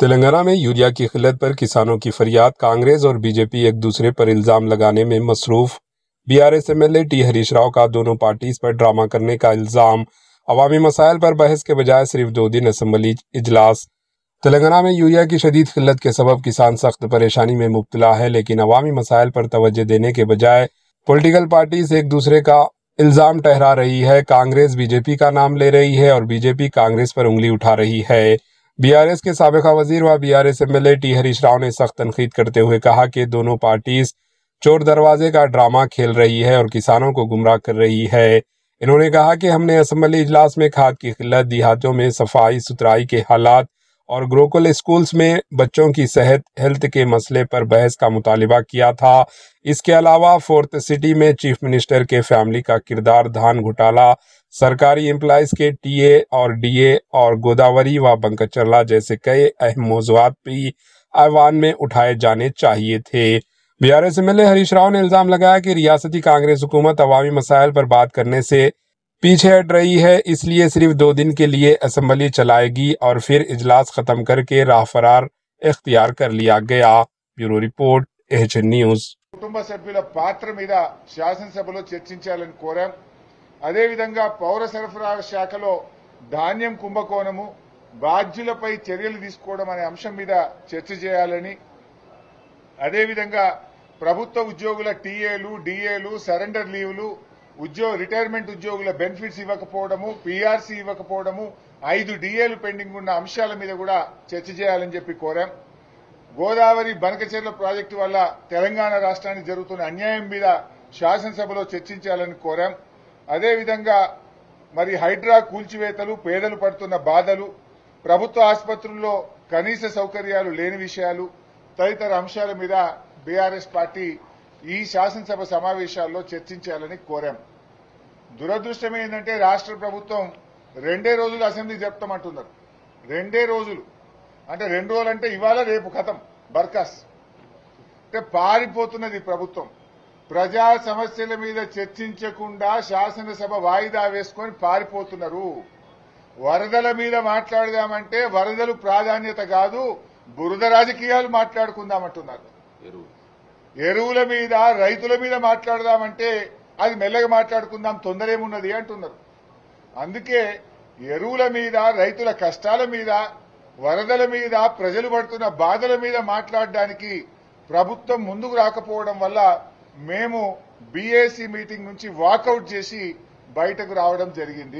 तेलंगाना में यूरिया की किल्लत पर किसानों की फरियाद। कांग्रेस और बीजेपी एक दूसरे पर इल्जाम लगाने में मसरूफ। BRS MLA T Harish Rao का दोनों पार्टीज पर ड्रामा करने का इल्जाम। अवामी मसाइल पर बहस के बजाय सिर्फ 2 दिन असेंबली इजलास। तेलंगाना में यूरिया की शदीद किल्लत के सबब किसान सख्त परेशानी में मुब्तला है, लेकिन अवामी मसाइल पर तवज्जो देने के बजाय पॉलिटिकल पार्टीज एक दूसरे का इल्जाम ठहरा रही है। कांग्रेस बीजेपी का नाम ले रही है और बीजेपी कांग्रेस पर उंगली उठा रही है। बीआरएस के साबिका वजीर व BRS MLA T Harish Rao ने सख्त तनकीद करते हुए कहा कि दोनों पार्टीज चोर दरवाजे का ड्रामा खेल रही है और किसानों को गुमराह कर रही है। इन्होंने कहा कि हमने असेंबली इजलास में खाद की किल्लत, देहातों में सफाई सुथराई के हालात और गुरुकुल स्कूल्स में बच्चों की सेहत हेल्थ के मसले पर बहस का मुतालिबा किया था। इसके अलावा फोर्थ सिटी में चीफ मिनिस्टर के फैमिली का किरदार, धान घोटाला, सरकारी एम्प्लॉइज के टीए और डीए और गोदावरी व बंकचरला जैसे कई अहम मौज़ूआत भी ऐवान में उठाए जाने चाहिए थे। बीआरएस एमएलए हरीश राव ने इल्जाम लगाया कि रियासती कांग्रेस हुकूमत अवामी मसाइल पर बात करने से पीछे हट रही है, इसलिए सिर्फ 2 दिन के लिए असेंबली चलाएगी और फिर इजलास खत्म करके राह फरार इख्तियार कर लिया गया। Bureau report, AHN news. కుటుంబ సభ్యుల పాత్ర మీద శాసనసభలో చర్చించాలని కోరాం. అదే విధంగా పౌర సరఫరాల శాఖలో ధాన్యం కుంభకోణము, బాధ్యులపై చర్యలు తీసుకోవడం అనే అంశం మీద చర్చ చేయాలని, అదే విధంగా ప్రభుత్వ ఉద్యోగుల టీఏలు, డీఏలు, సరెండర్ లీవ్లు, రిటైర్మెంట్ ఉద్యోగుల బెనిఫిట్స్ ఇవ్వకపోవడము, పీఆర్సీ ఇవ్వకపోవడము, 5 డీఏలు పెండింగ్ ఉన్న అంశాల మీద కూడా చర్చ చేయాలని చెప్పి కోరాం. గోదావరి బనకచెర్ల ప్రాజెక్టు వల్ల తెలంగాణ రాష్ట్రానికి జరుగుతున్న అన్యాయం మీద శాసనసభలో చర్చించాలని కోరాం. అదేవిధంగా మరి హైడ్రా కూల్చివేతలు, పేదలు పడుతున్న బాధలు, ప్రభుత్వ ఆసుపత్రుల్లో కనీస సౌకర్యాలు లేని విషయాలు తదితర అంశాల మీద బీఆర్ఎస్ పార్టీ ఈ శాసనసభ సమావేశాల్లో చర్చించాలని కోరాం. దురదృష్టం ఏంటంటే రాష్ట్ర ప్రభుత్వం 2 రోజులు అసెంబ్లీ జరుపుతామంటున్నారు. 2 రోజులు అంటే 2 రోజులు అంటే ఇవాళ రేపు ఖతం బర్కాస్. అంటే పారిపోతున్నది ప్రభుత్వం. ప్రజా సమస్యల మీద చర్చించకుండా శాసనసభ వాయిదా వేసుకొని పారిపోతున్నారు. వరదల మీద మాట్లాడదామంటే వరదలు ప్రాధాన్యత కాదు, బురద రాజకీయాలు మాట్లాడుకుందామంటున్నారు. ఎరువుల మీద, రైతుల మీద మాట్లాడదామంటే అది మెల్లగా మాట్లాడుకుందాం, తొందరేమున్నది అంటున్నారు. అందుకే ఎరువుల మీద, రైతుల కష్టాల మీద, వరదల మీద, ప్రజలు పడుతున్న బాధల మీద మాట్లాడడానికి ప్రభుత్వం ముందుకు రాకపోవడం వల్ల మేము బీఏసీ మీటింగ్ నుంచి వాకౌట్ చేసి బయటకు రావడం జరిగింది.